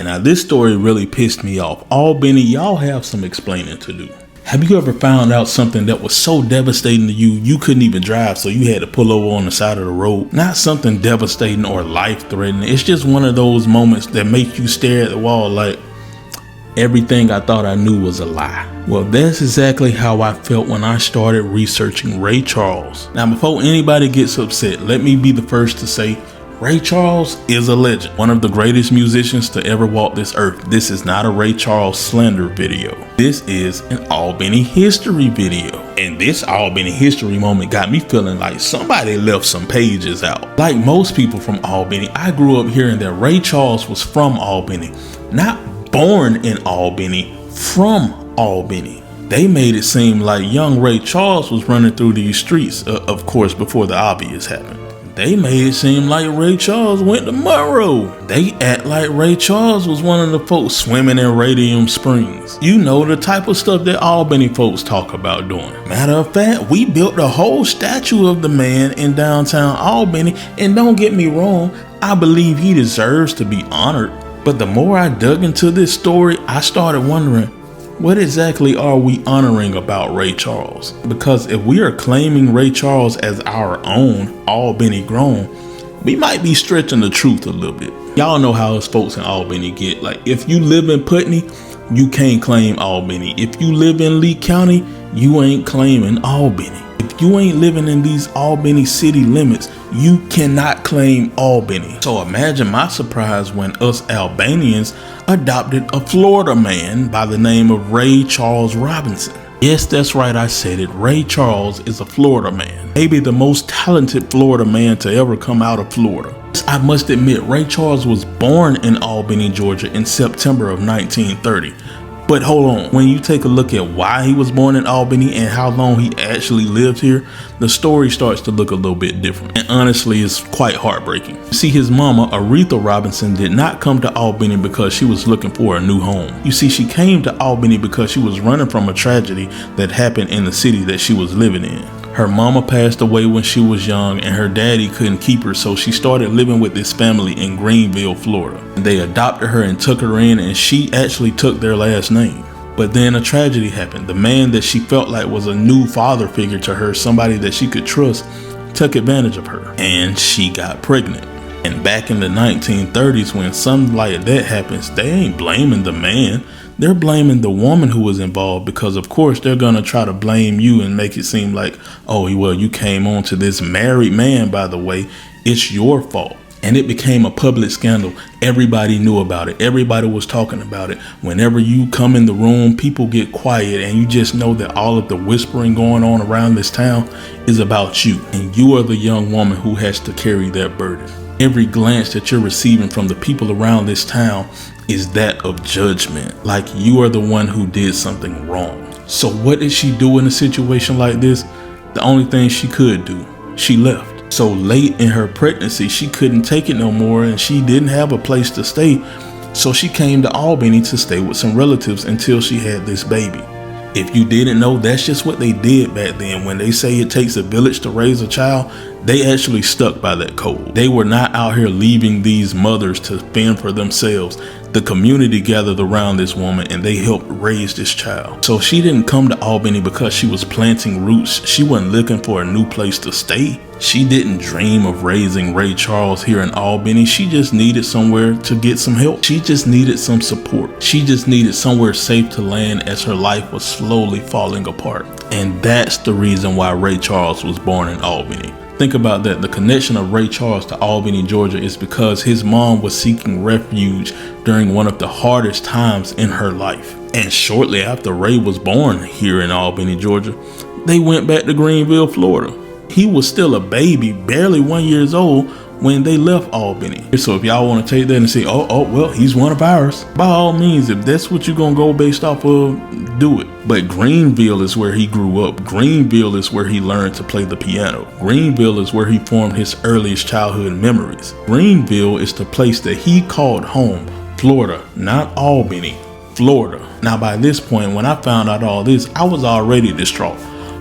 And now this story really pissed me off. Albany, y'all have some explaining to do. Have you ever found out something that was so devastating to you couldn't even drive, so you had to pull over on the side of the road? Not something devastating or life-threatening. It's just one of those moments that make you stare at the wall like everything I thought I knew was a lie. Well, that's exactly how I felt when I started researching Ray Charles. Now, before anybody gets upset, let me be the first to say Ray Charles is a legend, one of the greatest musicians to ever walk this earth. This is not a Ray Charles slander video. This is an Albany history video. And this Albany history moment got me feeling like somebody left some pages out. Like most people from Albany, I grew up hearing that Ray Charles was from Albany, not born in Albany, from Albany. They made it seem like young Ray Charles was running through these streets, of course, before the obvious happened. They made it seem like Ray Charles went to Monroe. They act like Ray Charles was one of the folks swimming in Radium Springs. You know, the type of stuff that Albany folks talk about doing. Matter of fact, we built a whole statue of the man in downtown Albany, and don't get me wrong, I believe he deserves to be honored. But the more I dug into this story, I started wondering, what exactly are we honoring about Ray Charles? Because if we are claiming Ray Charles as our own, Albany grown, we might be stretching the truth a little bit. Y'all know how us folks in Albany get. Like, if you live in Putney, you can't claim Albany. If you live in Lee County, you ain't claiming Albany. If you ain't living in these Albany city limits, you cannot claim Albany. So imagine my surprise when us Albanians adopted a Florida man by the name of Ray Charles Robinson. Yes, that's right, I said it. Ray Charles is a Florida man. Maybe the most talented Florida man to ever come out of Florida. I must admit, Ray Charles was born in Albany, Georgia in September of 1930. But hold on, when you take a look at why he was born in Albany and how long he actually lived here, the story starts to look a little bit different. And honestly, it's quite heartbreaking. You see, his mama, Aretha Robinson, did not come to Albany because she was looking for a new home. You see, she came to Albany because she was running from a tragedy that happened in the city that she was living in. Her mama passed away when she was young and her daddy couldn't keep her, so she started living with this family in Greenville, Florida. They adopted her and took her in, and she actually took their last name. But then a tragedy happened. The man that she felt like was a new father figure to her, somebody that she could trust, took advantage of her, and she got pregnant. And back in the 1930s, when something like that happens, they ain't blaming the man. They're blaming the woman who was involved, because of course they're going to try to blame you and make it seem like, oh, well, you came on to this married man, by the way, it's your fault. And it became a public scandal. Everybody knew about it. Everybody was talking about it. Whenever you come in the room, people get quiet, and you just know that all of the whispering going on around this town is about you. And you are the young woman who has to carry that burden. Every glance that you're receiving from the people around this town is that of judgment, like you are the one who did something wrong. So what did she do in a situation like this? The only thing she could do, she left. So late in her pregnancy, she couldn't take it no more, and she didn't have a place to stay. So she came to Albany to stay with some relatives until she had this baby. If you didn't know, that's just what they did back then. When they say it takes a village to raise a child, they actually stuck by that code. They were not out here leaving these mothers to fend for themselves. The community gathered around this woman and they helped raise this child. So she didn't come to Albany because she was planting roots. She wasn't looking for a new place to stay. She didn't dream of raising Ray Charles here in Albany. She just needed somewhere to get some help. She just needed some support. She just needed somewhere safe to land as her life was slowly falling apart. And that's the reason why Ray Charles was born in Albany. Think about that. The connection of Ray Charles to Albany, Georgia is because his mom was seeking refuge during one of the hardest times in her life. And shortly after Ray was born here in Albany, Georgia, they went back to Greenville, Florida. He was still a baby, barely 1 year old, when they left Albany. So if y'all want to take that and say, oh, well, he's one of ours, by all means, if that's what you're going to go based off of, do it. But Greenville is where he grew up. Greenville is where he learned to play the piano. Greenville is where he formed his earliest childhood memories. Greenville is the place that he called home, Florida, not Albany, Florida. Now, by this point, when I found out all this, I was already distraught.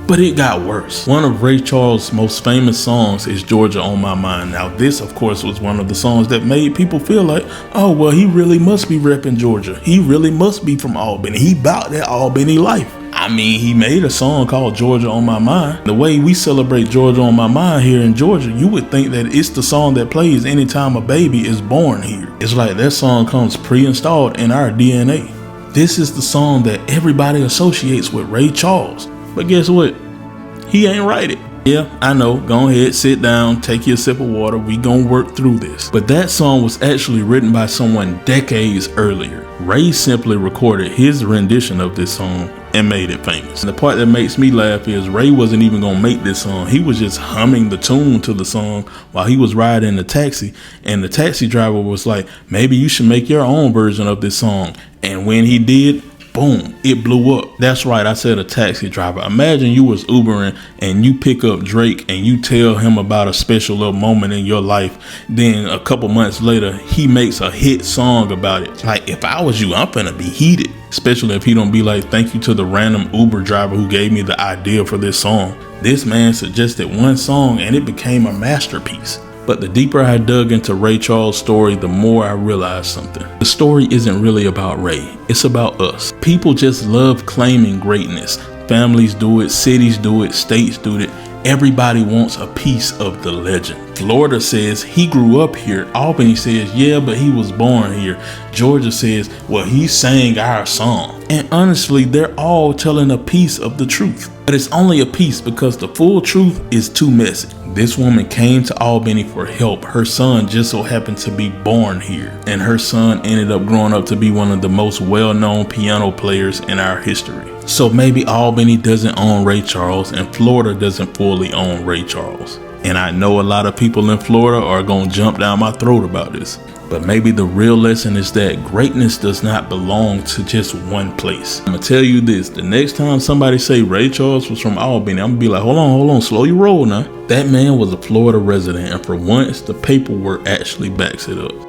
But it got worse. One of Ray Charles' most famous songs is Georgia on My Mind. Now this, of course, was one of the songs that made people feel like, oh, well, he really must be repping Georgia. He really must be from Albany. He bout that Albany life. I mean, he made a song called Georgia on My Mind. The way we celebrate Georgia on My Mind here in Georgia, you would think that it's the song that plays anytime a baby is born here. It's like that song comes pre-installed in our DNA. This is the song that everybody associates with Ray Charles. But guess what? He ain't write it. Yeah, I know. Go ahead, sit down, take your sip of water. We gonna work through this. But that song was actually written by someone decades earlier. Ray simply recorded his rendition of this song and made it famous. And the part that makes me laugh is Ray wasn't even gonna make this song. He was just humming the tune to the song while he was riding the taxi. And the taxi driver was like, maybe you should make your own version of this song. And when he did, boom, it blew up. That's right, I said a taxi driver. Imagine you was Ubering and you pick up Drake and you tell him about a special little moment in your life. Then a couple months later, he makes a hit song about it. Like, if I was you, I'm finna be heated. Especially if he don't be like, thank you to the random Uber driver who gave me the idea for this song. This man suggested one song and it became a masterpiece. But the deeper I dug into Ray Charles' story, the more I realized something. The story isn't really about Ray. It's about us. People just love claiming greatness. Families do it, cities do it, states do it. Everybody wants a piece of the legend. Florida says he grew up here. Albany says, yeah, but he was born here. Georgia says, well, he sang our song. And honestly, they're all telling a piece of the truth. But it's only a piece because the full truth is too messy. This woman came to Albany for help. Her son just so happened to be born here. And her son ended up growing up to be one of the most well-known piano players in our history. So maybe Albany doesn't own Ray Charles and Florida doesn't fully own Ray Charles. And I know a lot of people in Florida are going to jump down my throat about this. But maybe the real lesson is that greatness does not belong to just one place. I'm going to tell you this. The next time somebody say Ray Charles was from Albany, I'm going to be like, hold on, slow your roll now. That man was a Florida resident, and for once, the paperwork actually backs it up.